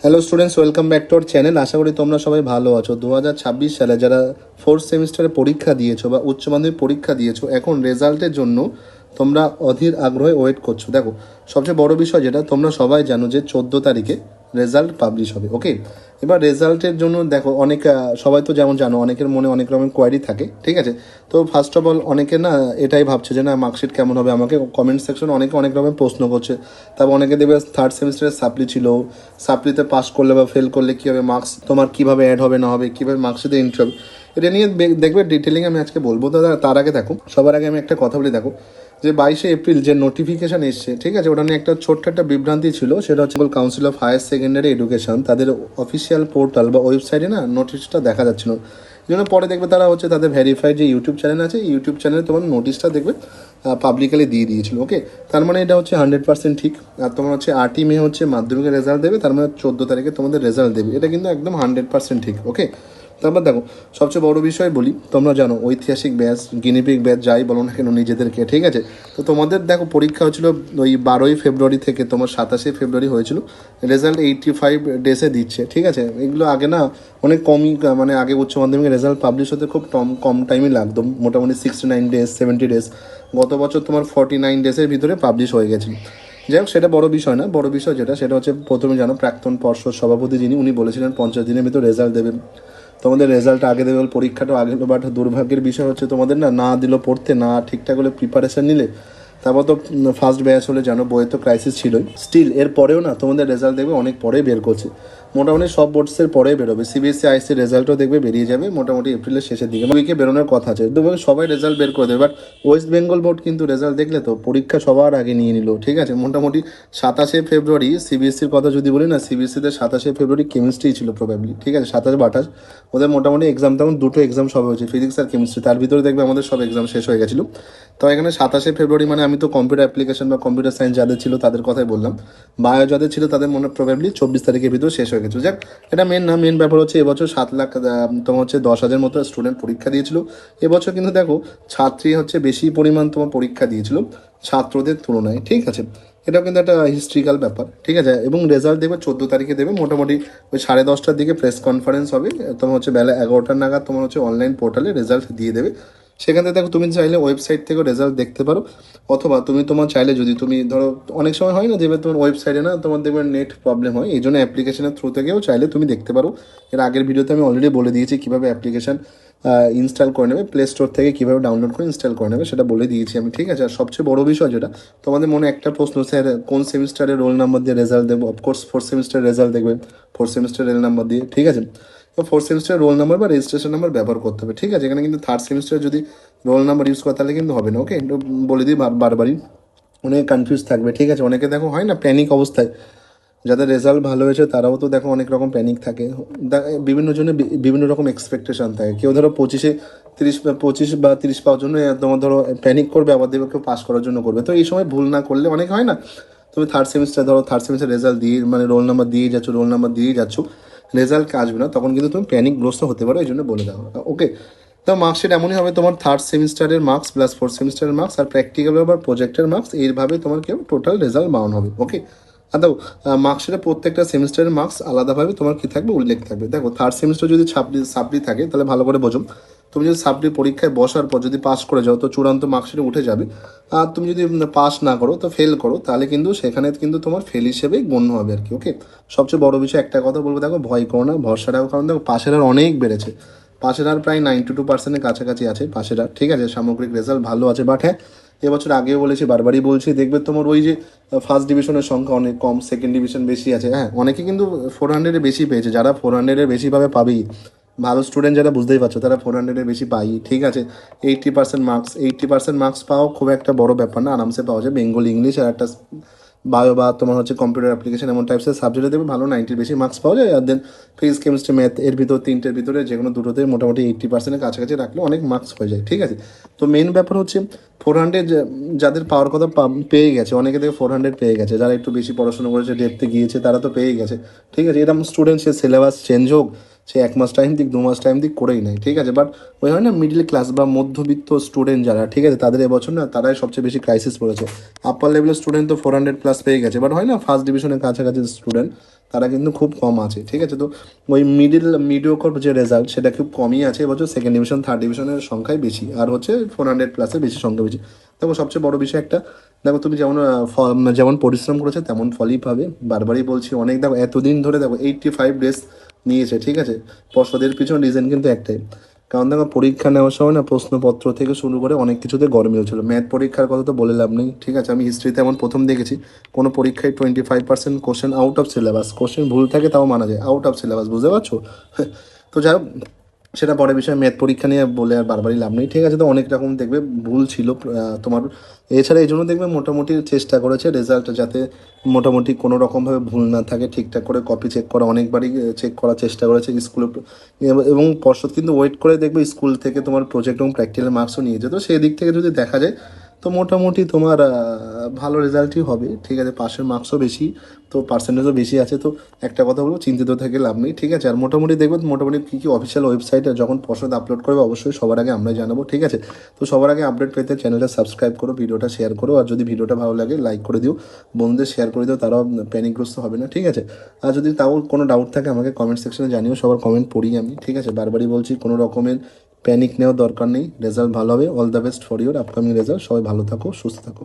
Hello students, welcome back to our channel. আশা করি তোমরা সবাই ভালো আছো। 2026 সালে যারা ফোর্থ সেমিস্টারে পরীক্ষা দিয়েছো বা উচ্চ মাধ্যমিক পরীক্ষা দিয়েছো, এখন রেজাল্টের জন্য তোমরা অধীর আগ্রহে ওয়েট করছো। দেখো, সবচেয়ে বড় বিষয় যেটা তোমরা সবাই জানো যে 14 তারিখে রেজাল্ট পাবলিশ হবে। ওকে, এবার রেজাল্টের জন্য দেখো অনেক সবাই তো যেমন জানো অনেকের মনে অনেক রকম কোয়ারি থাকে, ঠিক আছে। তো ফার্স্ট অফ অল অনেকে না এটাই ভাবছে যে না মার্কশিট কেমন হবে, আমাকে কমেন্ট সেকশনে অনেকে অনেক রকম প্রশ্ন করছে। তারপর অনেকে দেখবে থার্ড সেমিস্টারের সাপ্লি ছিল, সাপ্লিতে পাস করলে বা ফেল করলে কী হবে, মার্কস তোমার কীভাবে অ্যাড হবে না হবে, কীভাবে মার্কশিটে এন্ট্রি হবে, এটা নিয়ে দেখবে ডিটেলিং আমি আজকে বলবো। তো তার আগে দেখো, সবার আগে আমি একটা কথা বলি। দেখো যে 22শে এপ্রিল যে নোটিফিকেশান এসছে, ঠিক আছে, ওটা নিয়ে একটা ছোট্ট একটা বিভ্রান্তি ছিল। সেটা হচ্ছে council of higher secondary education তাদের অফিসিয়াল পোর্টাল বা ওয়েবসাইটে না নোটিশটা দেখা যাচ্ছিল। এই জন্য পরে দেখবে তারা হচ্ছে তাদের ভেরিফাইড যে ইউটিউব চ্যানেল আছে, ইউটিউব চ্যানেলে তোমার নোটিশটা দেখবে পাবলিকালি দিয়ে দিয়েছিল। ওকে, তার মানে এটা হচ্ছে 100% ঠিক। আর তোমার হচ্ছে 8ই মে হচ্ছে মাধ্যমিকের রেজাল্ট দেবে, তার মানে 14 তারিখে তোমাদের রেজাল্ট দেবে, এটা কিন্তু একদম 100% ঠিক। ওকে, তারপর দেখো সবচেয়ে বড় বিষয় বলি, তোমরা জানো ঐতিহাসিক ব্যাচ গিনিপিক ব্যাচ যাই বলো না কেন নিজেদেরকে, ঠিক আছে। তো তোমাদের দেখো পরীক্ষা হয়েছিল ওই 12ই ফেব্রুয়ারি থেকে তোমার 27শে ফেব্রুয়ারি হয়েছিল। রেজাল্ট 85 ডেসে দিচ্ছে, ঠিক আছে। এগুলো আগে না অনেক কমই, মানে আগে উচ্চ মাধ্যমিকের রেজাল্ট পাবলিশ হতে খুব কম টাইমই লাগতো, মোটামুটি 69 ডেজ 70 ডেজ। গত বছর তোমার 49 ডেজের ভিতরে পাবলিশ হয়ে গেছে। যাই হোক, সেটা বড় বিষয় না। বড় বিষয় যেটা সেটা হচ্ছে প্রথমে জানো প্রাক্তন পর্ষদ সভাপতি যিনি, উনি বলেছিলেন 50 দিনের ভিতর রেজাল্ট দেবেন। তোমাদের রেজাল্ট আগে দেবে, পরীক্ষাটাও আগে হলো। বাট দুর্ভাগ্যের বিষয় হচ্ছে তোমাদের না দিল পড়তে, না ঠিকঠাক হলে প্রিপারেশান নিলে। তারপর তো ফার্স্ট ব্যাচ হলে জানো বইয়ে তো ক্রাইসিস ছিলই। স্টিল এর পরেও না তোমাদের রেজাল্ট দেখবে অনেক পরেই বের করছে, মোটামুটি সব বোর্ডসের পরেই বেরোবে। সিবিএসসি আইসির রেজাল্টও দেখবে বেরিয়ে যাবে মোটামুটি এপ্রিলের শেষের দিকে, উইকে বেরোনোর কথা আছে। দেখবে সবাই রেজাল্ট বের করে দেবে। বাট ওয়েস্ট বেঙ্গল বোর্ড কিন্তু রেজাল্ট দেখলে তো পরীক্ষা সবার আগে নিয়ে নিল, ঠিক আছে। মোটামুটি 27শে ফেব্রুয়ারি সিবিএসসির কথা যদি বলি না, সিবিএসসিতে 27শে ফেব্রুয়ারি কেমিস্ট্রি ছিল প্রবাবলি, ঠিক আছে। 27 বা 28 ওদের মোটামুটি এক্সাম, তখন দুটো এক্সাম সব হয়েছে, ফিজিক্স আর কেমিস্ট্রি। তার ভিতরে দেখবে আমাদের সব এক্সাম শেষ হয়ে গেছিলো। তো এখানে 27শে ফেব্রুয়ারি মানে আমি তো কম্পিউটার অ্যাপ্লিকেশন বা কম্পিউটার সায়েন্স যাদের ছিল তাদের কথাই বললাম। বায়ো যাদের ছিল তাদের মনে প্রবাবলি 24 তারিখের ভিতরে শেষ হয়ে গেছে। যাক, এটা মেন না। মেন ব্যাপার হচ্ছে এবছর 7 লাখ তোমার হচ্ছে 10,000 মতো স্টুডেন্ট পরীক্ষা দিয়েছিল এবছর। কিন্তু দেখো ছাত্রী হচ্ছে বেশি পরিমাণ তোমার পরীক্ষা দিয়েছিল ছাত্রদের তুলনায়, ঠিক আছে। এটাও কিন্তু একটা হিস্ট্রিক্যাল ব্যাপার, ঠিক আছে। এবং রেজাল্ট দেবে 14 তারিখে দেবে, মোটামুটি ওই 10:30টার দিকে প্রেস কনফারেন্স হবে। তোমার হচ্ছে বেলা 11টা নাগাদ তোমার হচ্ছে অনলাইন পোর্টালে রেজাল্ট দিয়ে দেবে। সেখান থেকে দেখো তুমি চাইলে ওয়েবসাইট থেকেও রেজাল্ট দেখতে পারো, অথবা তুমি তোমার চাইলে যদি তুমি ধরো অনেক সময় হয় না যে তোমার ওয়েবসাইটে না তোমার দেখবে নেট প্রবলেম হয়, এই জন্য অ্যাপ্লিকেশনের থ্রু থেকেও চাইলে তুমি দেখতে পারো। এর আগের ভিডিওতে আমি অলরেডি বলে দিয়েছি কীভাবে অ্যাপ্লিকেশন ইনস্টল করে নেবে, প্লে স্টোর থেকে কীভাবে ডাউনলোড করে ইনস্টল করে নেবে সেটা বলে দিয়েছি আমি, ঠিক আছে। আর সবচেয়ে বড় বিষয় যেটা তোমাদের মনে একটা প্রশ্ন, স্যার কোন সেমিস্টারে রোল নাম্বার দিয়ে রেজাল্ট দেবো? অফকোর্স ফোর্থ সেমিস্টার রেজাল্ট দেখবে, ফোর্থ সেমিস্টার রোল নাম্বার দিয়ে, ঠিক আছে। তো ফোর্থ সেমিস্টার রোল নাম্বার বা রেজিস্ট্রেশন নাম্বার ব্যবহার করতে হবে, ঠিক আছে। এখানে কিন্তু থার্ড সেমিস্টারে যদি রোল নাম্বার ইউজ করা তাহলে কিন্তু হবে না। ওকে, বলে দিই বারবারই, অনেকে কনফিউজ থাকবে, ঠিক আছে। অনেকে দেখো হয় না প্যানিক অবস্থায়, যাদের রেজাল্ট ভালো হয়েছে তারাও তো দেখো অনেক রকম প্যানিক থাকে, বিভিন্ন জনের বিভিন্ন রকম এক্সপেকটেশন থাকে। কেউ ধরো 25 পাওয়ার জন্য তোমার ধরো প্যানিক করবে, আবার দেবে কেউ পাস করার জন্য করবে। তো এই সময় ভুল না করলে অনেক হয় না, তুমি থার্ড সেমিস্টার ধরো থার্ড সেমিস্টার রেজাল্ট দিয়ে মানে রোল নাম্বার দিয়ে যাচ্ছ, রেজাল্ট আসবে না, তখন কিন্তু তুমি প্যানিকগ্রস্ত হতে পারো, এই জন্য বলে দাও। ওকে, তো মার্কশিট এমনই হবে, তোমার থার্ড সেমিস্টারের মার্কস প্লাস ফোর্থ সেমিস্টারের মার্কস আর প্র্যাকটিক্যাল বা প্রজেক্টের মার্কস, এইভাবে তোমার কেউ টোটাল রেজাল্ট বাউন্ড হবে। ওকে, আর দেখো মার্কশিটে প্রত্যেকটা সেমিস্টারের মার্কস আলাদাভাবে তোমার কী থাকবে, উল্লেখ থাকবে। দেখো থার্ড সেমিস্টার যদি সাপ্লি থাকে তাহলে ভালো করে বোঝো, তুমি যদি সাপ্লি পরীক্ষায় বসার পর যদি পাস করে যাও তো চূড়ান্ত মার্কশিটে উঠে যাবে। আর তুমি যদি পাস না করো তো ফেল করো, তাহলে কিন্তু সেখানে কিন্তু তোমার ফেল হিসেবেই গণ্য হবে আর কি। ওকে, সবচেয়ে বড় বিষয় একটা কথা বলবো, দেখো ভয় করো না, ভরসা রাখো, কারণ দেখো পাশের আর অনেক বেড়েছে। পাশের আর প্রায় 92% কাছাকাছি আছে পাশের আর, ঠিক আছে। সামগ্রিক রেজাল্ট ভালো আছে। বাট হ্যাঁ, এবছর আগেও বলেছি বারবারই বলছি, দেখবে তোমার ওই যে ফার্স্ট ডিভিশনের সংখ্যা অনেক কম, সেকেন্ড ডিভিশন বেশি আছে। হ্যাঁ, অনেকে কিন্তু 400-এর বেশি পেয়েছে, যারা 400-এর বেশি পাবে পাবেই। ভালো স্টুডেন্ট যারা বুঝতেই পারছো তারা 400-এর বেশি পাই, ঠিক আছে। 80% মার্কস পাওয়া খুব একটা বড় ব্যাপার না, আরামসে পাওয়া যায়। বেঙ্গল ইংলিশ আর একটা বায়ো বা তোমার হচ্ছে কম্পিউটার অ্যাপ্লিকেশন, এমন টাইপসের সাবজেক্টে দেবে ভালো 90-র বেশি মার্কস পাওয়া যায়। আর দেন ফিজিক্স কেমিস্ট্রি ম্যাথ এর ভিতর তিনটের ভিতরে যে কোনো দুটোতে মোটামুটি 80%-এর কাছাকাছি রাখলে অনেক মার্কস হয়ে যায়, ঠিক আছে। তো মেন ব্যাপার হচ্ছে 400 যাদের পাওয়ার কথা পেয়ে গেছে, অনেকে থেকে 400 পেয়ে গেছে, যারা একটু বেশি পড়াশোনা করেছে ডেপতে গিয়েছে তারা তো পেয়ে গেছে, ঠিক আছে। এরকম স্টুডেন্ট সে সিলেবাস চেঞ্জ হোক, সে 1 মাস টাইম দিক 2 মাস টাইম দিক করেই নেয়, ঠিক আছে। বাট ওই হয় না মিডল ক্লাস বা মধ্যবিত্ত স্টুডেন্ট যারা, ঠিক আছে, তাদের এবছর না তারাই সবচেয়ে বেশি ক্রাইসিস পড়েছে। আপার লেভেলের স্টুডেন্ট তো 400+ পেয়ে গেছে, বাট হয় না ফার্স্ট ডিভিশনের কাছাকাছি স্টুডেন্ট তারা কিন্তু খুব কম আছে, ঠিক আছে। তো ওই মিডিওকর যে রেজাল্ট সেটা খুব কমই আছে এবছর। সেকেন্ড ডিভিশন থার্ড ডিভিশনের সংখ্যাই বেশি, আর হচ্ছে 400+ বেশি সংখ্যা বেশি। দেখো সবচেয়ে বড় বিষয় একটা, দেখো তুমি যেমন যেমন পরিশ্রম করেছো তেমন ফলই পাবে। বারবারই বলছি, অনেক দেখো এতদিন ধরে দেখো 85 ডেজ নিয়েছে, ঠিক আছে। পর্ষদের পিছনে রিজন কিন্তু একটাই, কারণ দেখো পরীক্ষা নেওয়ার সময় না প্রশ্নপত্র থেকে শুরু করে অনেক কিছুতে গরমিল ছিল। ম্যাথ পরীক্ষার কথা তো বলে লাভ নেই, ঠিক আছে। আমি হিস্ট্রিতে এমন প্রথম দেখেছি কোনো পরীক্ষায় 25% question out of syllabus, question ভুল থাকে তাও মানা যায়, আউট অফ সিলেবাস, বুঝতে পারছো? তো যাই হোক, সেটা পরে বিষয়ে, ম্যাথ পরীক্ষা নিয়ে বলে আর বারবারই লাভ নেই, ঠিক আছে। তো অনেক রকম দেখবে ভুল ছিল তোমার। এছাড়া এই জন্য দেখবে মোটামুটি চেষ্টা করেছে রেজাল্ট যাতে মোটামুটি কোনো রকমভাবে ভুল না থাকে, ঠিকঠাক করে কপি চেক করা, অনেকবারই চেক করার চেষ্টা করেছে স্কুলে। এবং পর্ষদ কিন্তু ওয়েট করে দেখবে স্কুল থেকে তোমার প্রজেক্ট এবং প্র্যাকটিক্যাল মার্কসও নিয়ে যেত। সেই দিক থেকে যদি দেখা যায় তো মোটামুটি তোমার ভালো রেজাল্টই হবে, ঠিক আছে। পাশের মার্কসও বেশি, তো পার্সেন্টেজও বেশি আছে। তো একটা কথা বলবো, চিন্তিত থেকে লাভ নেই, ঠিক আছে। আর মোটামুটি দেখবো মোটামুটি কী কী অফিসিয়াল ওয়েবসাইটে যখন পর্ষদ আপলোড করবে অবশ্যই সবার আগে আমরা জানাবো, ঠিক আছে। তো সবার আগে আপডেট পেতে চ্যানেলটা সাবস্ক্রাইব করো, ভিডিওটা শেয়ার করো, আর যদি ভিডিওটা ভালো লাগে লাইক করে দিও, বন্ধুদের শেয়ার করে দিও, তারাও প্যানিকগ্রস্ত হবে না, ঠিক আছে। আর যদি তাও কোনো ডাউট থাকে আমাকে কমেন্ট সেকশনে জানিও, সবার কমেন্ট পড়ি আমি, ঠিক আছে। বারবারই বলছি, কোনো রকমের প্যানিক নেওয়ার দরকার নেই, রেজাল্ট ভালো হবে। All the best for your upcoming result. সবাই ভালো থাকো, সুস্থ থাকো।